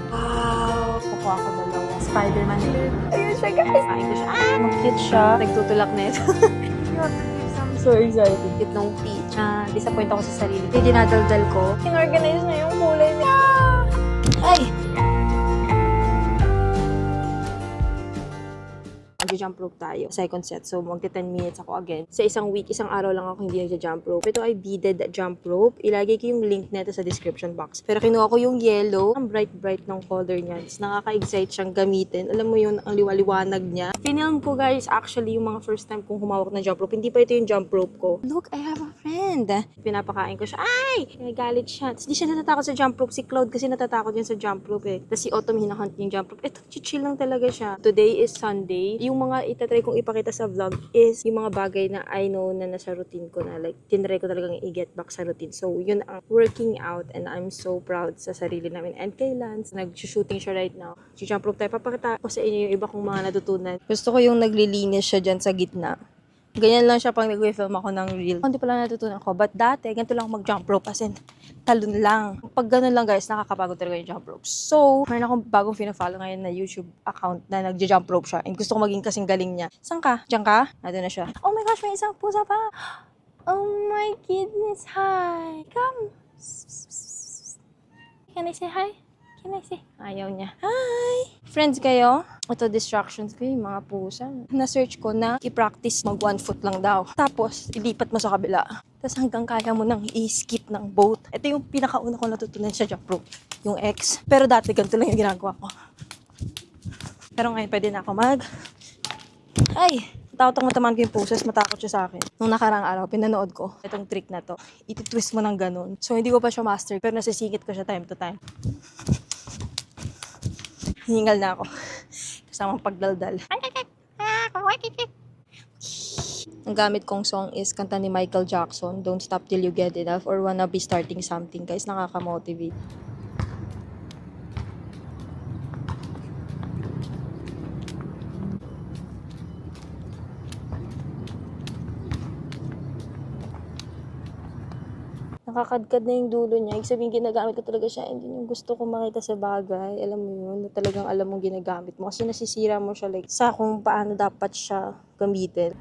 Wow! Kukuha ko dalawa. Spider-Man head. Ayun siya, guys. Kain ko siya. Ah! Mag-cute siya. Nagtutulak na ito. I'm so excited. Cute nung peach. Disappoint ako sa sarili. Hindi dinadaldal ko. Inorganize na yung kulay niya. Ay! Mag-jump rope tayo. Second set. So, magti 10 minutes ako again. Sa isang week, isang araw lang ako hindi nag-jump rope. Ito ay beaded jump rope. Ilagay ko yung link nito sa description box. Pero kinuha ko yung yellow. Ang bright ng color niya. Nakaka-excite siyang gamitin. Alam mo yun, ang liwaliwanag niya. Pinilm ko guys, actually, yung mga first time kong humawak ng jump rope. Hindi pa ito yung jump rope ko. Look, I have a friend. Pinapakain ko siya. Ay! Nagalit siya. Tapos di siya natatakot sa jump rope. Si Cloud kasi natatakot yan sa jump rope eh. Tapos si Autumn hinahunt yung jump rope. Ito, chill lang talaga siya. Today is Sunday. Yung mga itatry kong ipakita sa vlog is yung mga bagay na I know na nasa routine ko na like, tinry ko talagang i-get back sa routine. So, yun ang working out and I'm so proud sa sarili namin. And kay Lance, nag-shooting siya right now. Si jump rope tayo. Papakita ko sa inyo yung iba kong mga natutunan. Gusto ko yung naglilinis siya dyan sa gitna. Ganyan lang siya pang nag-film ako ng reel. Hindi pala natutunan ko. But dati, ganito lang mag-jump rope. As in, talon lang. Pag ganun lang guys, nakakapagod talaga yung jump rope. So, meron akong bagong fina-follow ngayon na YouTube account na nag-jump rope siya. And gusto ko maging kasing galing niya. Saan ka? Diyan ka? Nandun na siya. Oh my gosh, may isang pusa pa. Oh my goodness, hi. Come. Can I say hi? Can I say? Ayaw niya. Hi! Friends kayo? Ito distractions ko yung mga pusa. Na-search ko na i-practice mag 1 foot lang daw. Tapos, ilipat mo sa kabila. Tapos hanggang kaya mo nang i-skip ng boat. Ito yung pinakauna ko natutunan sa jump rope. Yung X. Pero dati ganito lang yung ginagawa ko. Pero ngayon pwede na ako Ay! Takot mo taman ko yung pusa, matakot siya sa akin. Nung nakarang araw, pinanood ko itong trick na to. Iti-twist mo ng ganun. So, hindi ko pa siya master, pero nasisingit ko siya time to time. Hiningal na ako. Kasamang pagdaldal. Ang gamit kong song is kanta ni Michael Jackson, Don't Stop Till You Get Enough, or Wanna Be Starting Something. Guys, nakaka-motivate. Nakakadkad na yung dulo niya. Ibig sabihin, ginagamit ko talaga siya. And yun yung gusto ko makita sa bagay. Alam mo yun, na talagang alam mong ginagamit mo. Kasi nasisira mo siya like, sa kung paano dapat siya gamitin.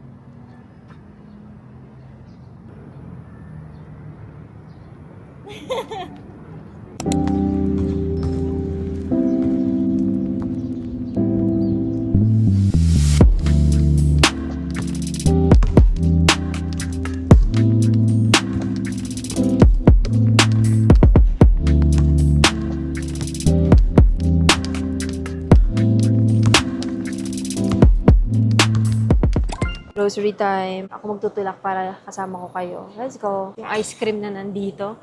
Grocery time. Ako magtutulak para kasama ko kayo. Let's go. Yung ice cream na nandito.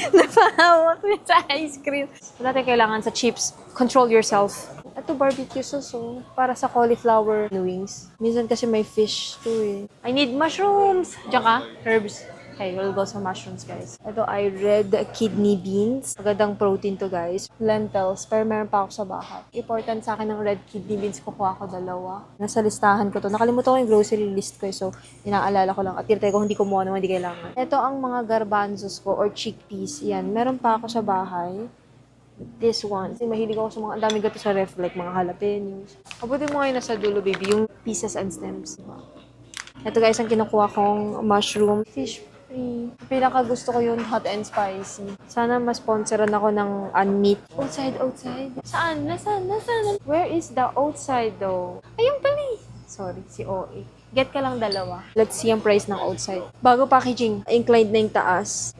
Napahawak mo sa ice cream. Wala tayong kailangan sa chips. Control yourself. Ito barbecue sauce para sa cauliflower wings. Minsan kasi may fish too eh. I need mushrooms. Diyan ka? Herbs. Okay, we'll go sa mushrooms, guys. Ito ay red kidney beans. Magandang protein to, guys. Lentils, pero meron pa ako sa bahay. Important sa akin ng red kidney beans, kukuha ko dalawa. Nasa listahan ko to. Nakalimutan ko yung grocery list ko, so inaalala ko lang. At tintay ko, hindi kumuha naman, hindi kailangan. Ito ang mga garbanzos ko or chickpeas. Yan, meron pa ako sa bahay. This one. Kasi mahilig ako sa mga, ang daming gato sa ref, like mga jalapenos. Abutin mo ngayon nasa dulo, baby, yung pieces and stems. Ito, guys, ang kinukuha kong mushroom. Fish free. Pinaka gusto ko yung hot and spicy. Sana ma-sponsoran ako ng meat. Outside. Saan? Nasaan? Where is the outside though? Ayun pala eh. Sorry, si OA. Get ka lang dalawa. Let's see ang price ng outside. Bago packaging, inclined na yung taas.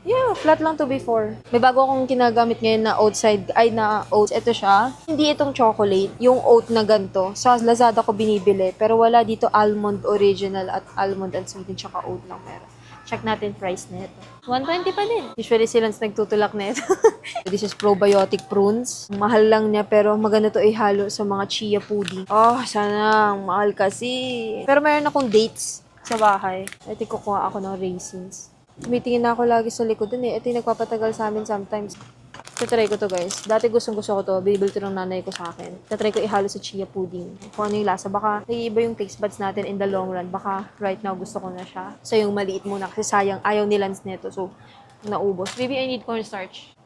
Yeah, flat lang to before. May bago akong kinagamit ngayon na outside, na oats. Ito siya. Hindi itong chocolate. Yung oat na ganito. Sa Lazada ko binibili. Pero wala dito almond original at almond and sweetened tsaka oat lang meron. Check natin price na ito. 120 pa din. Usually silang nagtutulak na ito. This is probiotic prunes. Mahal lang niya pero maganda to ihalo sa mga chia pudding. Oh, sana mahal kasi. Pero mayroon akong dates sa bahay. Ito kukuha ako ng raisins. Tumitingin na ako lagi sa likod dun eh. Ito yung nagpapatagal sa amin sometimes. Tatry ko to guys. Dati gusto ko to. Binibili to ng nanay ko sa akin. Tatry ko ihalo sa chia pudding. Kung ano yung lasa. Baka nag-iiba yung taste buds natin in the long run. Baka right now gusto ko na siya. So yung maliit muna kasi sayang ayaw ni Lance nito. So naubos. Maybe I need cornstarch.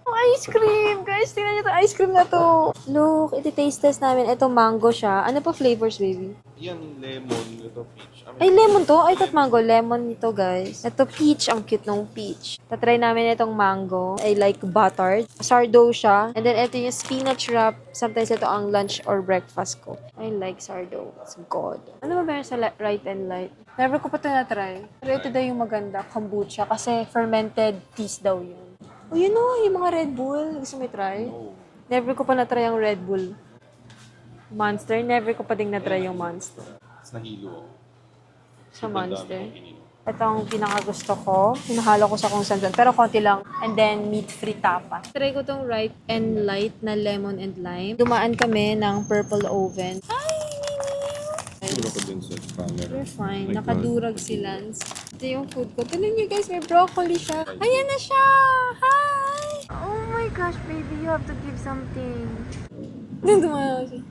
Ice cream! Guys, tingnan niyo to ice cream na to. Look, iti-taste test namin. Ito, mango siya. Ano pa flavors, baby? Yan, lemon. Ito, peach. Ay, lemon to? I thought mango. Lemon ito, guys. Ito, peach. Ang cute ng peach. Tatry namin itong mango. I like buttered. Sourdough siya. And then, ito yung spinach wrap. Sometimes ito ang lunch or breakfast ko. I like sourdough. It's good. Ano ba meron sa Right and Light? Never ko pa ito na-try. Pero ito daw yung maganda. Kombucha. Kasi fermented teas daw yun. Oh, yun o. Yung mga Red Bull. Gusto mo i-try? No. Never ko pa na-try yung Red Bull. Monster. Never ko pa ding na-try yung Monster. Tapos nahilo ako. Sa Monster. Ang dami kong ininom. Ito ang pinakagusto ko. Hinahalo ko sa kung saan. Pero konti lang. And then, meat-free tapa. Try ko tong Right and Light na lemon and lime. Dumaan kami ng Purple Oven. Ay, Siguro ko din sa camera. we're fine. Like, Nakadurag si Lance. Ito yung food ko. Tignan niyo guys, may broccoli siya. Ayan na siya! Hi! Oh my gosh, baby, you have to give something. Doon tumayo siya.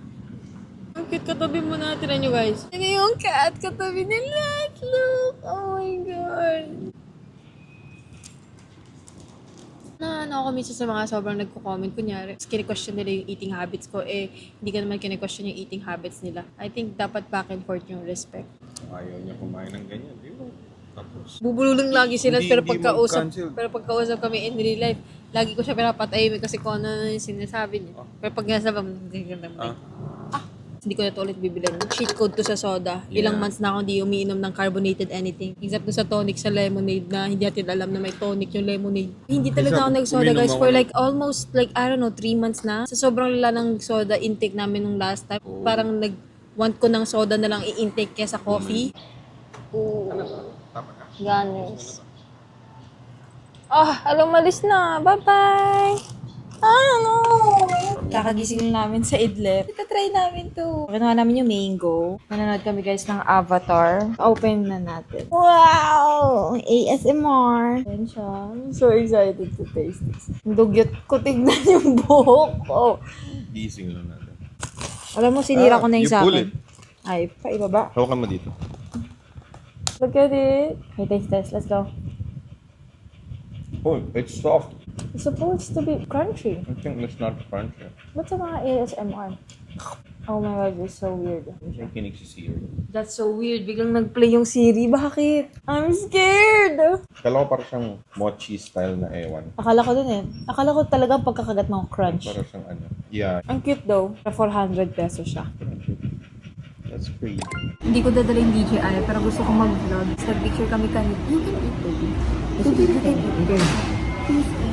Ang cute, katabi mo natin. Tignan niyo guys. Tignan yung cat, katabi ni Lance. Look! Oh my God! Ano ako minsan sa mga sobrang nagko-comment, kunyari, kine-question nila yung eating habits ko, hindi ka naman kine-question yung eating habits nila. I think dapat back and forth yung respect. Ayaw niya kumain ng ganyan. Di ba? Tapos, Bubululong lagi sila, Hindi- pero hindi pagkausap, mag-cancel. kami in real life, lagi ko siya pinapatahimik kasi kung ano yung sinasabi niya. Pero pag nasa hindi ko na to ulit bibilan. Cheat code to sa soda. Ilang Yeah. months na ako hindi umiinom ng carbonated anything. Except dun sa tonic sa lemonade na hindi natin alam na may tonic yung lemonade. Hindi talaga ako nag-soda uminom guys ako for ng- like almost like I don't know 3 months na. Sa sobrang lala ng soda intake namin nung last time. Oh. Parang want ko ng soda na lang i-intake kesa coffee. Oo. tama ka. Ganos. Malis na. Bye-bye! Ano? Kakagising namin sa Idlip. Ito-try namin to. Kinuha namin yung mango. Nanonood kami guys ng Avatar. Open na natin. Wow! ASMR! Ayan siya. I'm so excited to taste this. Ang dugyot ko. Tignan yung buhok ko. Gising lang natin. Alam mo, sinira ko na yung you sa pull akin. it. Ay, paibaba. Hawakan mo dito. Look at it. Okay, taste test. Let's go. Oh, it's soft. It's supposed to be crunchy. I think it's not crunchy. Ba't sa mga ASMR? Oh my God, it's so weird. May kinig si Siri. That's so weird. Biglang nag-play yung Siri. Bakit? I'm scared! Kala ko parang siyang mochi style na ewan. Akala ko dun eh. Akala ko talagang pagkakagat ng crunch. Parang siyang ano. Yeah, Ang cute though. 400 pesos siya. that's crazy. Hindi ko dadala yung DJI, pero gusto ko mag-vlog. So, nag-picture kami kanina. You can eat, baby. You can eat. Please eat.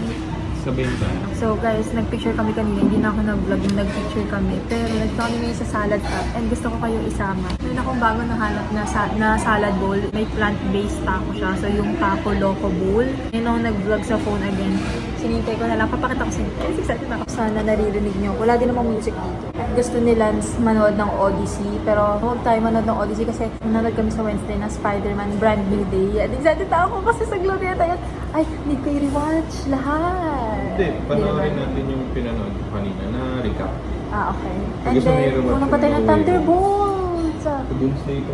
Sabihin tayo. So guys, nagpicture kami kanina. Hindi na ako nag-vlog yung nagpicture kami. Pero nagto kami ngayon sa salad app and gusto ko kayo isama. Meron akong bago nahanap na salad bowl. May plant-based taco siya. So yung taco loco bowl. Ngayon ako nag-vlog sa phone again. Sinintay ko na lang. Papakita ko sa inyo. Guys, excited ako. Sana naririnig nyo. Wala din namang music dito. At gusto nila manood ng Odyssey. Pero huwag tayo manood ng Odyssey kasi nanood kami sa Wednesday na Spider-Man Brand New Day. At excited ako kasi sa Gloria tayo. Ay, need ko i-rewatch lahat. Hindi, panoorin natin yung pinanood ko kanina na recap. Okay. And Gusto mo then, i-rewatch puno pa tayo ng yung Thunderbolts. Doomsday ko.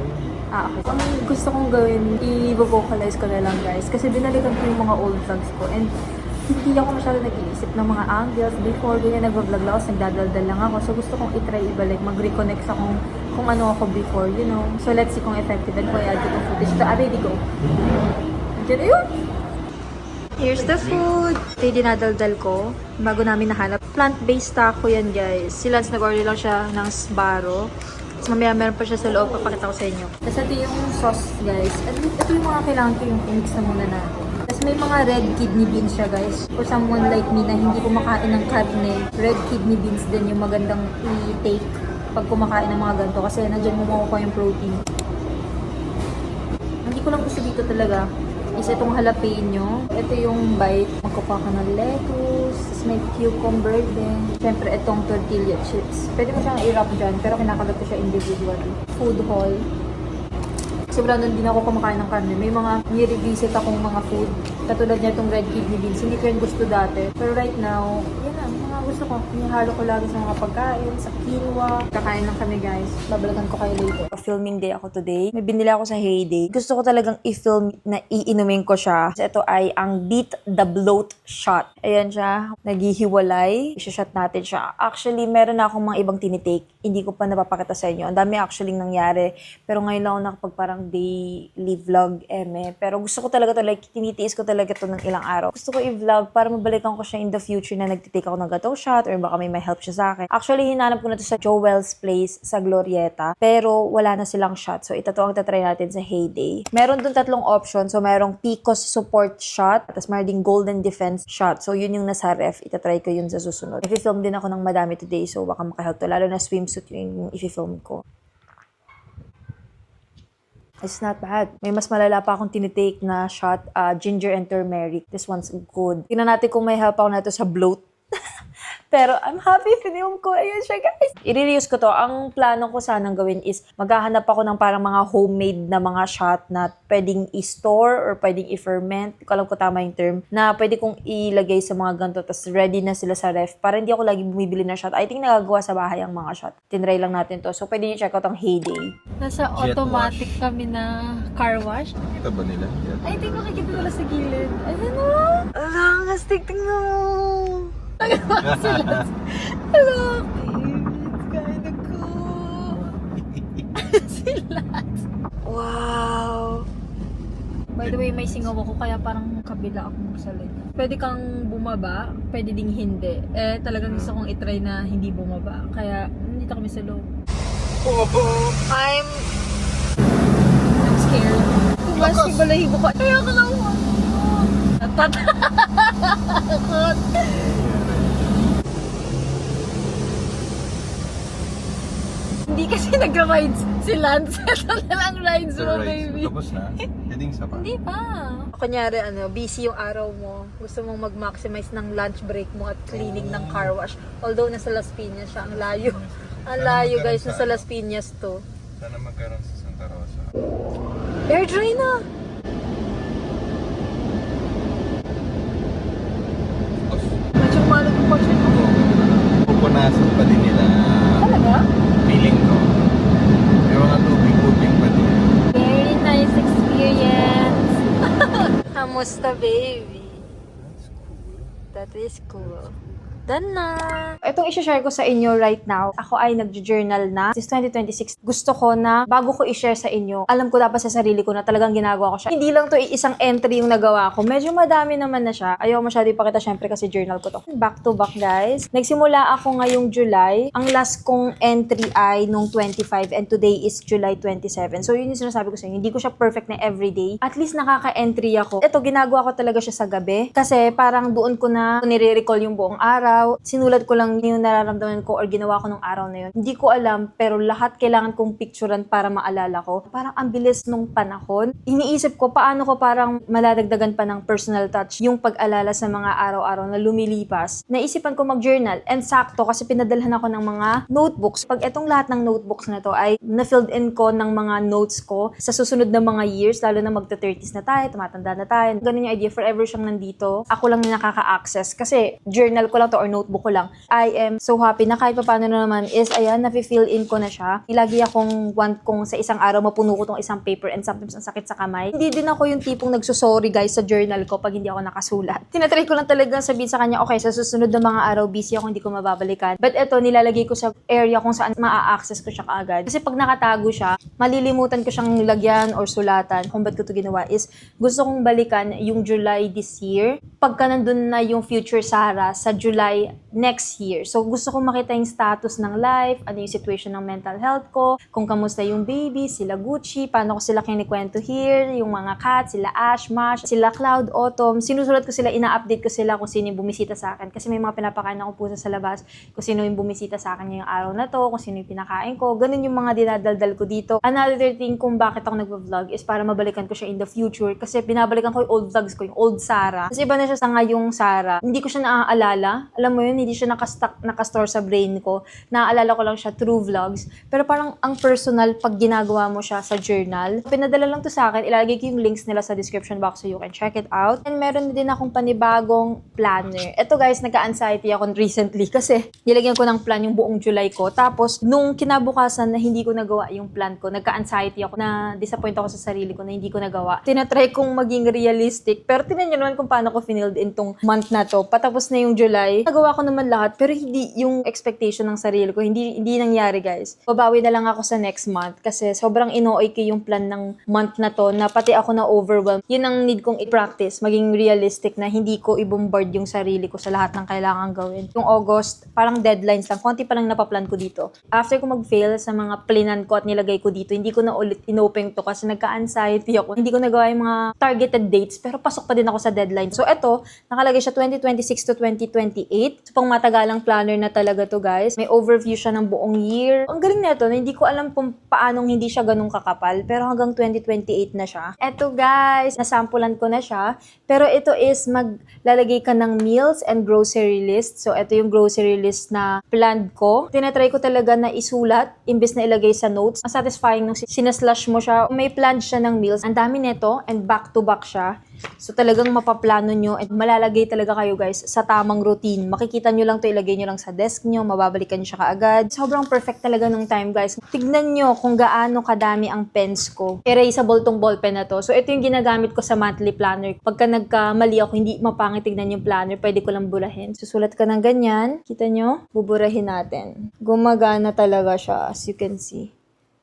Okay. Ang gusto kong gawin, i-vocalize ko na lang guys. Kasi binalikan ko yung mga old vlogs ko. And hindi ako masyado nag-iisip ng mga angles. Before, ganyan nag-vlog lang ako, nagdadaldal lang ako. So gusto kong i-try ibalik, mag-reconnect sa kung ano ako before, you know. So let's see kung effective. And kung i-add ko itong footage. So, ready go. Diyan, ayun! Here's the food. Ito yung dinadaldal ko bago namin nahanap. Plant-based taco yan, guys. Si Lance nag-order lang siya ng Sbarro. Tapos mamaya meron pa siya sa loob. Papakita ko sa inyo. Tapos ito yung sauce, guys. At ito yung mga kailangan ko yung mix na muna natin. Tapos may mga red kidney beans siya, guys. For someone like me na hindi kumakain ng karne, red kidney beans din yung magandang i-take pag kumakain ng mga ganito. Kasi nandiyan mo makukuha yung protein. Hindi ko lang gusto dito talaga is itong jalapeno. Ito yung bite. Magkukuha ka ng lettuce. Tapos may cucumber din. Siyempre, itong tortilla chips. Pwede mo siyang i-wrap dyan, pero kinakagat ko siya individually. Food haul. Kasi wala nun din ako kumakain ng karne. May mga ni-revisit akong mga food. Katulad niya itong red kidney beans. Hindi ko yun gusto dati. Pero right now, yan na. Mga gusto ko. Hinahalo ko lagi sa mga pagkain, sa quinoa. Kakain lang kami guys. Babalikan ko kayo later. Filming day ako today. May binili ako sa Heyday. Gusto ko talagang i-film na iinumin ko siya. Kasi ito ay ang Beat the Bloat shot. Ayan siya. Naghihiwalay. I-shot natin siya. Actually, meron na akong mga ibang tinitake. Hindi ko pa napapakita sa inyo. Ang dami actually nangyari. Pero ngayon lang ako nakapag parang daily vlog, Pero gusto ko talaga to, like, tinitiis ko talaga to ng ilang araw. Gusto ko i-vlog para mabalikan ko siya in the future na nagtitake ako ng gatong shot or baka may help siya sa akin. Actually, hinanap ko na to sa Joel's Place sa Glorieta. Pero wala na silang shot. So, ito to ang tatry natin sa Heyday. Meron dun 3 options. So, merong Picos Support Shot. Tapos, meron ding Golden Defense Shot. So, yun yung nasa ref. Itatry ko yun sa susunod. I-film din ako ng madami today. So, baka makahelp to. Lalo na swimsuit yung i-film ko. It's not bad. May mas malala pa akong tinitake na shot, ginger and turmeric. This one's good. Tingnan natin kung may help ako na ito sa bloat. Pero I'm happy film ko. Ayan siya, guys. I-reuse ko to. Ang plano ko sanang gawin is maghahanap ako ng parang mga homemade na mga shot na pwedeng i-store or pwedeng i-ferment. Hindi ko alam kung tama yung term. Na pwede kong ilagay sa mga ganito tapos ready na sila sa ref para hindi ako lagi bumibili ng shot. I think nagagawa sa bahay ang mga shot. Tinry lang natin to. So, pwede nyo check out ang Heyday. Nasa Jet automatic wash. kami na car wash. Kita ba nila? I think makikita nila sa gilid. Ayun o. Alang, astig, tingnan mo. Sila. Hello, babe. It's kinda cool. Sila. Wow. By the way, may singaw ako kaya parang kabila ako magsalita. Pwede kang bumaba, pwede ding hindi. Talagang gusto kong itry na hindi bumaba. Kaya, nandito kami sa loob. I'm scared. Mas yung balahibo ko. Ayoko na ako. Natatakot. Hindi kasi nag-rides si Lance. Ito na lang rides mo, baby. Tapos na? Heading sa pa? Hindi pa. Kunyari, busy yung araw mo. Gusto mong mag-maximize ng lunch break mo at cleaning ng car wash. Although, nasa Las Piñas siya. Ang layo. Ang layo, guys. Nasa Las Piñas to. Sana magkaroon sa Santa Rosa. Air dry na. Tapos, Medyo malag yung portion mo. pupunasan pa din nila. Talaga? Feeling ko. May mga tubig-tubig pa din. Very nice experience. Kamusta, baby? That is cool. Done na! Itong i-share ko sa inyo right now, ako ay nag-journal na. Since 2026, gusto ko na, bago ko i-share sa inyo, alam ko dapat sa sarili ko na talagang ginagawa ko siya. Hindi lang to isang entry yung nagawa ko. Medyo madami naman na siya. Ayaw masyado ipakita syempre kasi journal ko to. Back to back, guys. Nagsimula ako ngayong July. Ang last kong entry ay nung 25 and today is July 27. So, yun yung sinasabi ko sa inyo. Hindi ko siya perfect na everyday. At least nakaka-entry ako. Ito, ginagawa ko talaga siya sa gabi. Kasi parang doon ko na nire-recall yung buong araw. Sinulat ko lang yung nararamdaman ko or ginawa ko nung araw na yun. Hindi ko alam, pero lahat kailangan kong picturean para maalala ko. Parang ang bilis nung panahon. Iniisip ko, paano ko parang maladagdagan pa ng personal touch yung pag-alala sa mga araw-araw na lumilipas. Naisipan ko mag-journal and sakto kasi pinadalhan ako ng mga notebooks. Pag etong lahat ng notebooks na to ay na-filled in ko ng mga notes ko sa susunod na mga years, lalo na magta-30s na tayo, tumatanda na tayo. Ganun yung idea, forever siyang nandito. Ako lang yung nakaka-access kasi journal ko lang to or notebook ko lang. I am so happy na kahit paano na naman is, ayan, nafe-fill in ko na siya. Ilagi akong want kong sa isang araw mapuno ko tong isang paper and sometimes ang sakit sa kamay. Hindi din ako yung tipong nagsusorry guys sa journal ko pag hindi ako nakasulat. Tinatry ko lang talaga sabihin sa kanya, okay, sa susunod na mga araw, busy ako, hindi ko mababalikan. But eto, nilalagay ko sa area kung saan maa-access ko siya kaagad. Kasi pag nakatago siya, malilimutan ko siyang lagyan or sulatan. Kung ba't ko ito ginawa is, gusto kong balikan yung July this year. Pagka nandun na yung future Sarah sa July next year. So, gusto kong makita yung status ng life, ano yung situation ng mental health ko, kung kamusta yung baby, sila Gucci, paano ko sila kinikwento here, yung mga cat, sila Ash, Mash, sila Cloud, Autumn. Sinusulat ko sila, ina-update ko sila kung sino yung bumisita sa akin. Kasi may mga pinapakain akong pusa sa labas, kung sino yung bumisita sa akin yung araw na to, kung sino yung pinakain ko. Ganun yung mga dinadaldal ko dito. Another thing kung bakit ako nagvo-vlog is para mabalikan ko siya in the future. Kasi binabalikan ko yung old vlogs ko, yung old Sarah. Kasi iba na siya sa ngayong Sarah. Hindi ko siya naaalala. Alam mo yun, hindi siya nakastore sa brain ko. Naaalala ko lang siya through vlogs. Pero parang ang personal pag ginagawa mo siya sa journal. Pinadala lang to sa akin. Ilalagay ko yung links nila sa description box so you can check it out. And meron din akong panibagong planner. Ito guys, nagka-anxiety ako recently kasi nilagyan ko ng plan yung buong July ko. Tapos, nung kinabukasan na hindi ko nagawa yung plan ko, nagka-anxiety ako na disappoint ako sa sarili ko na hindi ko nagawa. Tinatry kong maging realistic. Pero tinan nyo naman kung paano ko finilled in tong month na to. Patapos na yung July. Nagawa ko naman lahat pero hindi yung expectation ng sarili ko. Hindi nangyari guys. Babawi na lang ako sa next month kasi sobrang ino-okay yung plan ng month na to na pati ako na overwhelmed. Yun ang need kong i-practice. Maging realistic na hindi ko i-bombard yung sarili ko sa lahat ng kailangan gawin. Yung August, parang deadlines lang. Konti pa lang napaplan ko dito. After ko mag-fail sa mga plinan ko at nilagay ko dito, hindi ko na ulit inopen to kasi nagka-anxiety ako. Hindi ko nagawa yung mga targeted dates pero pasok pa din ako sa deadline. So eto, nakalagay siya 2026 to 2028. So pang matagalang planner na talaga to guys. May overview siya ng buong year. Ang galing nito na hindi ko alam kung paanong hindi siya ganun kakapal pero hanggang 2028 na siya. Eto guys, nasampulan ko na siya. Pero ito is maglalagay ka ng meals and grocery list. So ito yung grocery list na planned ko. Tinatry ko talaga na isulat imbes na ilagay sa notes. Ang satisfying nung sinaslash mo siya. May planned siya ng meals. Ang dami nito and back to back siya. So talagang mapaplano nyo at malalagay talaga kayo guys sa tamang routine. Makikita nyo lang to, ilagay nyo lang sa desk nyo, mababalikan nyo siya kaagad. Sobrang perfect talaga nung time guys. Tignan nyo kung gaano kadami ang pens ko. Erasable tong ballpen na to. So ito yung ginagamit ko sa monthly planner. Pagka nagkamali ako, hindi mapangit tignan yung planner, pwede ko lang burahin. Susulat ka ng ganyan. Kita nyo? Buburahin natin. Gumagana talaga siya as you can see.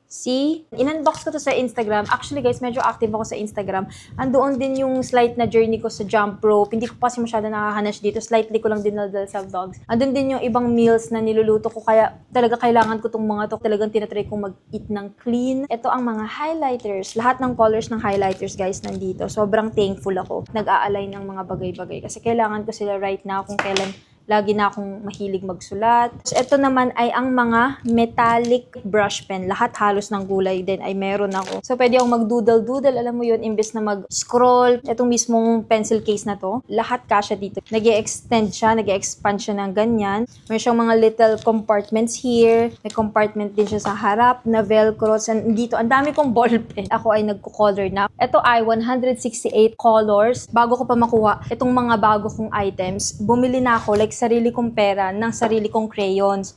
See? In-unbox ko to sa Instagram. Actually guys, medyo active ako sa Instagram. Andoon din yung slight na journey ko sa jump rope. Hindi ko kasi masyado nakakanash dito. Slightly ko lang dinaldal sa vlogs. Andun din yung ibang meals na niluluto ko. Kaya talaga kailangan ko tong mga to. Talagang tinatry kong mag-eat ng clean. Ito ang mga highlighters. Lahat ng colors ng highlighters guys nandito. Sobrang thankful ako. Nag-a-align ng mga bagay-bagay. Kasi kailangan ko sila right now kung kailan lagi na akong mahilig magsulat. So, ito naman ay ang mga metallic brush pen. Lahat halos ng gulay din ay meron ako. So, pwede akong mag-doodle-doodle. Alam mo yun, imbes na mag-scroll. Itong mismong pencil case na to, lahat kasya dito. Nag-e-extend siya, nag-e-expand siya ng ganyan. Meron siyang mga little compartments here. May compartment din siya sa harap na velcro. And dito, ang dami kong ball pen. Ako ay nagko-color na. Ito ay 168 colors. Bago ko pa makuha itong mga bago kong items, bumili na ako like sarili kong pera ng sarili kong crayons.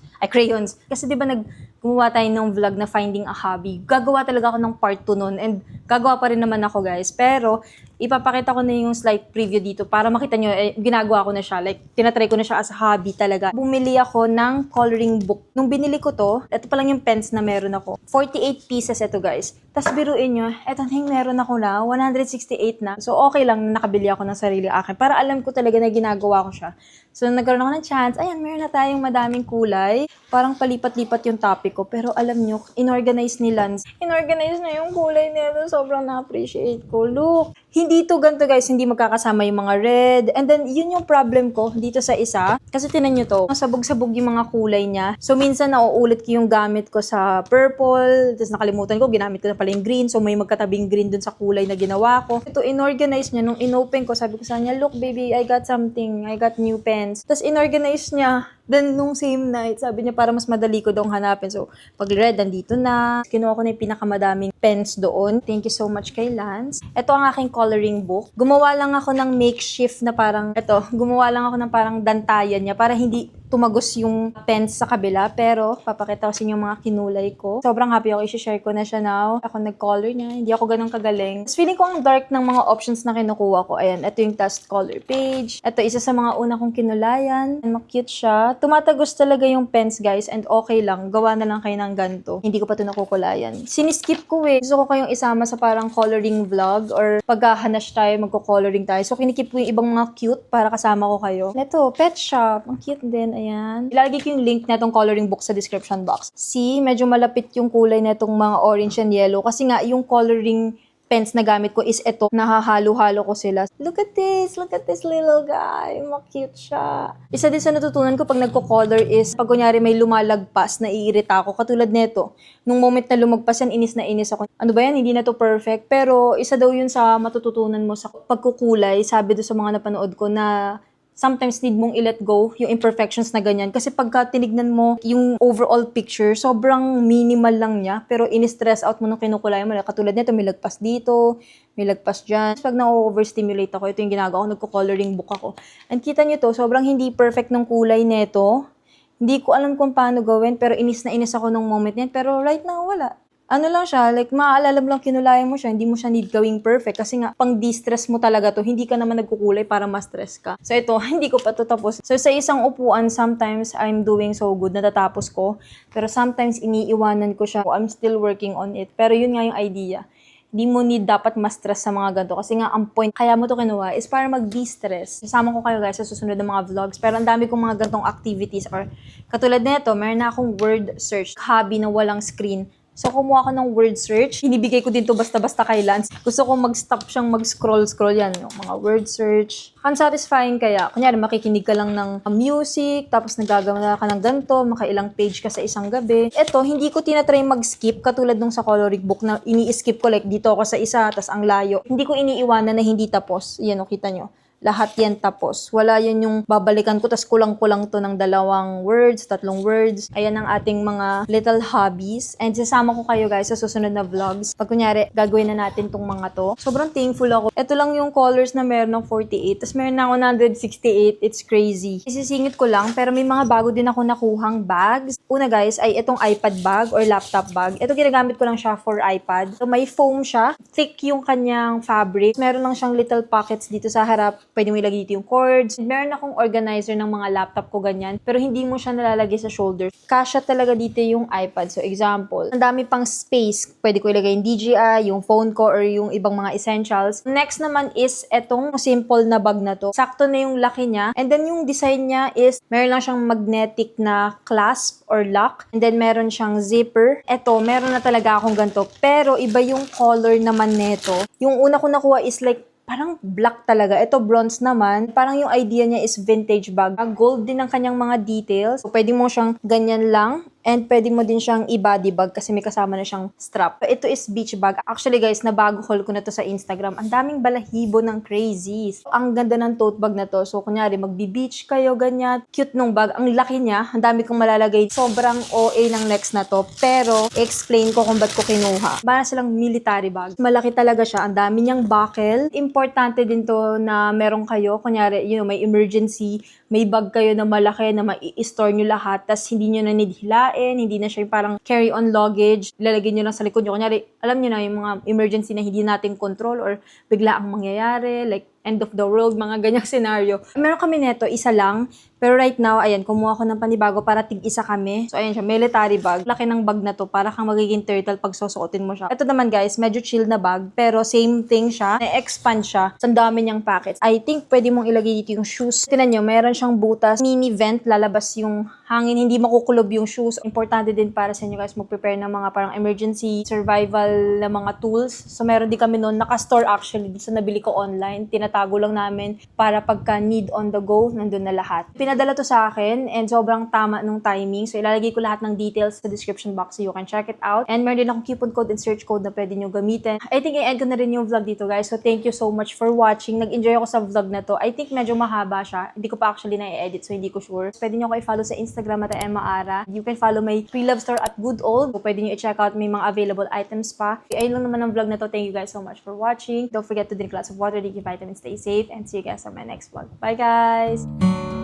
Kasi di ba gumawa tayo ng vlog na finding a hobby. Gagawa talaga ako ng part 2 nun and gagawa pa rin naman ako guys. Pero ipapakita ko na yung slight preview dito para makita nyo, ginagawa ko na siya. Like, tinatry ko na siya as a hobby talaga. Bumili ako ng coloring book. Nung binili ko to, ito pa lang yung pens na meron ako. 48 pieces ito guys. Tapos biruin nyo, eto na yung meron ako na, 168 na. So okay lang na nakabili ako ng sarili akin. Para alam ko talaga na ginagawa ko siya. So nagkaroon ako ng chance, ayan, meron na tayong madaming kulay. Parang palipat-lipat yung topic ko. Pero alam nyo, inorganize ni Lance. Inorganize na yung kulay nito. Sobrang na-appreciate ko. Look, hindi to ganito guys, hindi magkakasama yung mga red. And then, yun yung problem ko dito sa isa. Kasi tinan nyo to, sabog-sabog yung mga kulay niya. So, minsan nauulit ko yung gamit ko sa purple. Tapos nakalimutan ko, ginamit ko na pala yung green. So, may magkatabing green dun sa kulay na ginawa ko. Ito, inorganize niya. Nung inopen ko, sabi ko sa kanya, look baby, I got something. I got new pens. Tapos, inorganize niya. Then, nung same night, sabi niya para mas madali ko daw hanapin. So, pag red, nandito na. Kinuha ko na yung pinakamadaming pens doon. Thank you so much kay Lance. Ito ang aking coloring book. Gumawa lang ako ng makeshift na parang, gumawa lang ako ng parang dantayan niya para hindi tumagos yung pens sa kabila. Pero, papakita ko sa inyo yung mga kinulay ko. Sobrang happy ako. I-share ko na siya now. Ako nag-color niya. Hindi ako ganun kagaling. Tapos, feeling ko ang dark ng mga options na kinukuha ko. Ayan, ito yung test color page. Ito, isa sa mga una kong kinulayan. Cute siya. Tumatagos talaga yung pens, guys. And okay lang. Gawa na lang kayo ng ganito. Hindi ko pa ito nakukulayan. Siniskip ko eh. Gusto ko kayong isama sa parang coloring vlog or pagkahanash tayo, magko-coloring tayo. So, kinikip ko yung ibang mga cute para kasama ko kayo. Ito, pet shop. Ang cute din. Ayan. Ilalagay ko yung link na itong coloring book sa description box. See, medyo malapit yung kulay na itong mga orange and yellow. Kasi nga, yung coloring pens na gamit ko is ito. Nahahalo-halo ko sila. Look at this little guy. Cute siya. Isa din sa natutunan ko pag nagko-color is pag kunyari may lumalagpas, naiirita ako. Katulad nito. Nung moment na lumagpas yan, inis na inis ako. Ano ba yan? Hindi na to perfect. Pero isa daw yun sa matututunan mo sa pagkukulay. Sabi doon sa mga napanood ko na sometimes need mong i-let go yung imperfections na ganyan. Kasi pagka tinignan mo yung overall picture, sobrang minimal lang niya, pero in-stress out mo nung kinukulay mo. Katulad nito, may lagpas dito, may lagpas dyan. Pag na-overstimulate ako, ito yung ginagawa ko, nagko-coloring book ako. And kita nyo to, sobrang hindi perfect ng kulay nito. Hindi ko alam kung paano gawin, pero inis na inis ako nung moment niyan. Pero right now, wala. Ano lang siya, like maaalala mo lang kinulayan mo siya, hindi mo siya need gawing perfect. Kasi nga, pang de-stress mo talaga to, hindi ka naman nagkukulay para ma-stress ka. So ito, hindi ko pa to tapos. So sa isang upuan, sometimes I'm doing so good, natatapos ko. Pero sometimes iniiwanan ko siya. I'm still working on it. Pero yun nga yung idea. Hindi mo need dapat ma-stress sa mga ganito. Kasi nga, ang point, kaya mo to kinuha is para mag-de-stress. Kasama ko kayo guys sa susunod na mga vlogs. Pero ang dami kong mga ganitong activities or katulad nito, meron na akong word search, hobby na walang screen. So, kumuha ko ng word search. Hinibigay ko din to basta-basta kay Lance. Gusto ko mag-stop siyang mag-scroll yan. Yung mga word search. Unsatisfying kaya. Kunyari, makikinig ka lang ng music, tapos nagagawa ka ng ganito, makailang page ka sa isang gabi. Ito, hindi ko tinatry mag-skip, katulad nung sa coloring book na ini-skip ko, like dito ako sa isa, tas ang layo. Hindi ko iniiwanan na hindi tapos. Yan, kita nyo. Lahat yan tapos. Wala yan yung babalikan ko, tas kulang-kulang to ng 2 words, 3 words. Ayan ang ating mga little hobbies. And sasama ko kayo guys sa susunod na vlogs. Pag kunyari, gagawin na natin tong mga to. Sobrang thankful ako. Ito lang yung colors na meron ng 48. Tas meron na ako 168. It's crazy. Isisingit ko lang, pero may mga bago din ako nakuhang bags. Una guys, ay itong iPad bag or laptop bag. Ito ginagamit ko lang siya for iPad. So may foam siya. Thick yung kanyang fabric. Meron lang siyang little pockets dito sa harap. Pwede mo ilagay dito yung cords. Meron akong organizer ng mga laptop ko ganyan, pero hindi mo siya nalalagay sa shoulder. Kasya talaga dito yung iPad. So example, ang dami pang space. Pwede ko ilagay yung DJI, yung phone ko, or yung ibang mga essentials. Next naman is etong simple na bag na to. Sakto na yung laki niya. And then yung design niya is meron lang siyang magnetic na clasp or lock. And then meron siyang zipper. Eto, meron na talaga akong ganito. Pero iba yung color naman nito. Yung una ko nakuha is like parang black talaga. Ito, bronze naman. Parang yung idea niya is vintage bag. Gold din ang kanyang mga details. So, pwede mo siyang ganyan lang. And pwede mo din siyang i-body bag kasi may kasama na siyang strap. Ito is beach bag. Actually guys, nabago haul ko na to sa Instagram. Ang daming balahibo ng crazies. Ang ganda ng tote bag na to. So, kunyari, magbi-beach kayo, ganyan. Cute nung bag. Ang laki niya. Ang dami kong malalagay. Sobrang OA ng next na to. Pero, explain ko kung ba't ko kinuha. Para silang military bag. Malaki talaga siya. Ang dami niyang buckle. Importante din to na meron kayo. Kunyari, may emergency. May bag kayo na malaki na mai-store nyo lahat. Tas hindi nyo na need hilain. Hindi na siya yung parang carry-on luggage. Ilalagay nyo lang sa likod nyo. Kunyari, alam nyo na yung mga emergency na hindi natin control or bigla ang mangyayari. Like, end of the world, mga ganyang scenario. Meron kami neto, isa lang. Pero right now, ayan, kumuha ko ng panibago para tig-isa kami. So, ayan siya, military bag. Laki ng bag na to, para kang magiging turtle pag susuotin mo siya. Ito naman guys, medyo chill na bag, pero same thing siya. Na-expand siya. Sa dami niyang packets. I think pwede mong ilagay dito yung shoes. Tinan nyo, meron siyang butas. Mini vent, lalabas yung hangin. Hindi makukulob yung shoes. Importante din para sa inyo guys, mag-prepare ng mga parang emergency, survival na mga tools. So, meron din kami noon, naka-store actually. Sa nabili ko online. Tinatago lang namin para pagka need on the go, nandun na lahat. Pinadala to sa akin and sobrang tama nung timing. So, ilalagay ko lahat ng details sa description box so you can check it out. And meron din akong coupon code and search code na pwede nyo gamitin. I think i-end ko na rin yung vlog dito guys. So, thank you so much for watching. Nag-enjoy ako sa vlog na to. I think medyo mahaba siya. Hindi ko pa actually na-edit so hindi ko sure. Pwede nyo ako i-follow sa Instagram at Emma Ara. You can follow my Free Love Store at Good Old. So, pwede nyo i-check out may mga available items pa. Ayun lang naman ang vlog na to. Thank you guys so much for watching. Don't forget to drink lots of water, drink your vitamins, stay safe, and see you guys on my next vlog. Bye guys!